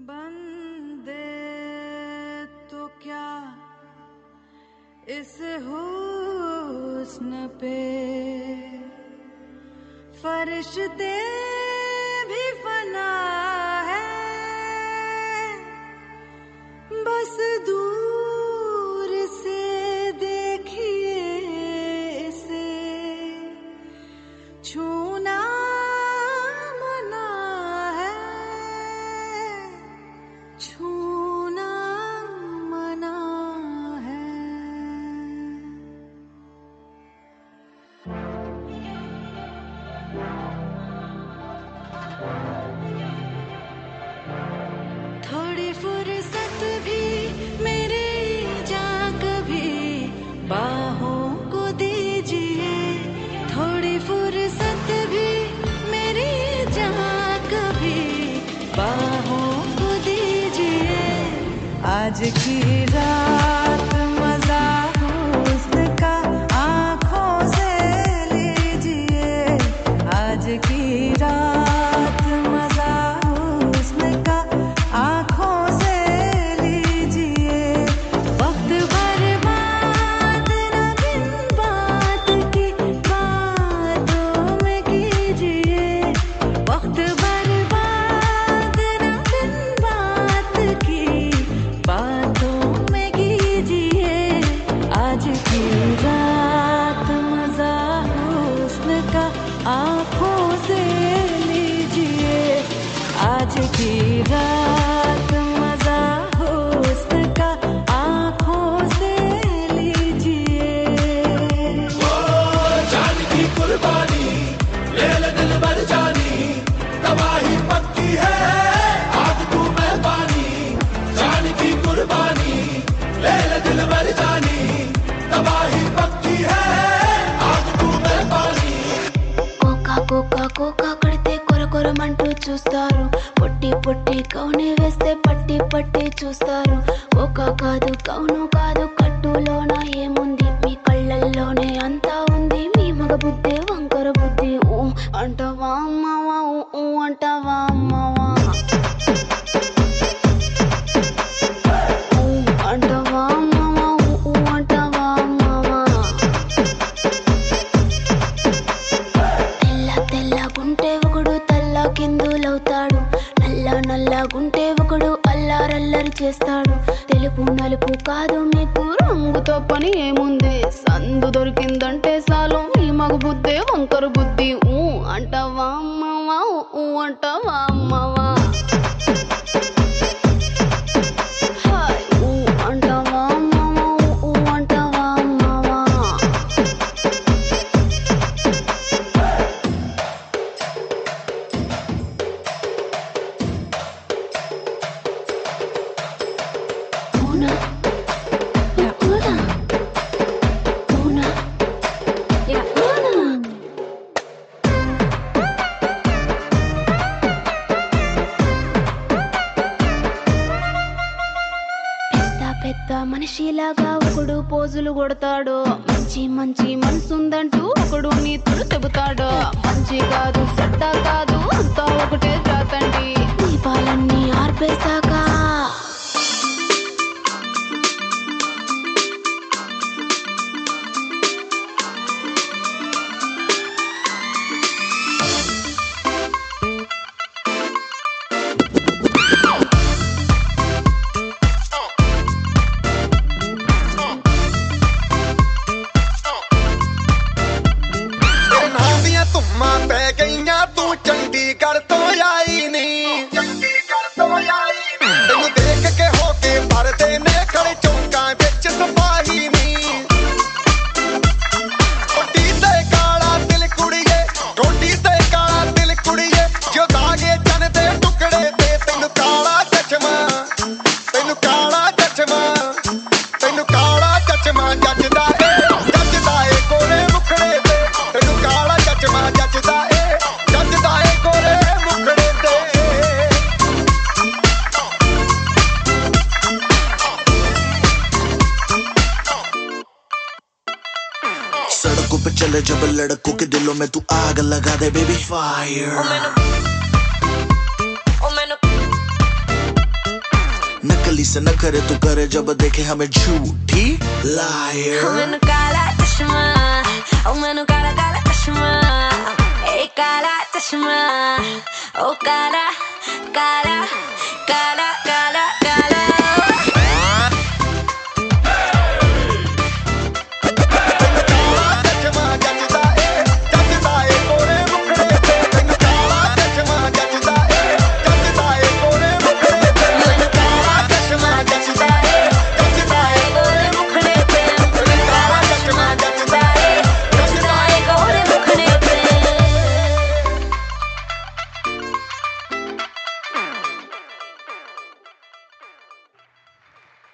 बंदे तो क्या इस हुस्न पे फरिश्ते भी फना है, बस दूर से देखिए इसे छूना मना है, छूना मना है। थोड़ी फुर्सत भी मेरे जान कभी बाहों को दीजिए, थोड़ी फुर्सत भी मेरी जान कभी बाहों को दीजिए। आज की रात मजा हुस्न का आंखों से लीजिए, आज की रात मजा हुस्न का आंखों से लीजिए। वक्त बर्बाद न बिन बात की बातों में कीजिए, वक्त बर्बाद न बिन बात की बातों में कीजिए। आज की रात मजा हुस्न का आंखों से लीजिए, आज की रात मजा हुस्न का आंखों से लीजिए। जान की कुर्बानी ले ले दिल भर जानी, तबाही पक्की है आग तू मैं पानी। जान की कुर्बानी ले ले दिल भर जानी, तबाही पक्की है आग तू मैं पानी। కోకా కోకా కోకా కడితే కొర కొరమంటూ చూస్తారు, పొట్టి పొట్టి కౌని వేస్తే పట్టి పట్టి చూస్తారు. కోకా కాదు కౌను కాదు కట్టులోన ఏముంది, మీ కళ్ళల్లోనే అంతా ఉంది, మీ మగ బుద్ధి వంకర బుద్ధి. ఊ అంటావా అమ్మవా, ఊ అంటావా అమ్మవా, ఊ అంటావా అమ్మవా, ఊ అంటావా అమ్మవా. తెల్ల తెల్లగుంటే ఒకడు తల్ల కిందులవుతాడు, నల్ల నల్లగుంటే ఒకడు అల్లారల్లరి చేస్తాడు. తెలుపు నలుపు కాదు మీకు రంగుతో పని ఏముంది, సందు దొరికిందంటే చాలు మీ మగ బుద్ధి వంకర బుద్ధి. ఊ అంటావా అమ్మవా, ఊ అంటావా అమ్మవా, హాయ్ ఊ అంటావా అమ్మవా, ఊ అంటావా అమ్మవా. Una, la una, una, la una. పెద్ద పెద్ద మనిషిలాగా ఒకడు పోజులు కొడతాడు, మంచి మంచి మనసుందంటూ ఒకడు నీతులు చెబుతాడు. మంచి కాదు చెడ్డ కాదు అంతా ఒకటే జాతండి, దీపాలన్నీ ఆర్పేశాక तेरे नाम दियां धुम्मां पै गईयां, तू चंडीगढ़ तो आई नी। तेनू देख के होके भरदे ने खड़े चौंकां विच सिपाही नी। रोटी ते काला दिल कुड़िए, रोटी ते काला दिल कुड़िए, जो दागे चन दे टुकड़े ते तेनू काला चश्मा, तेनू काला चश्मा, तेनू काला चश्मा जचदा ए गोरे मुखड़े ते, तेनू काला चश्मा जचदा ए गोरे मुखड़े ते। सड़कों पे चले जब लड़कों के दिलों में तू आग लगा दे बेबी फायर। से न करे तू करे जब देखे हमें झूठी लायर मैनू काला चश्मा ओ मैनू काला काला चश्मा ए काला चश्मा ओ काला काला काला काला काला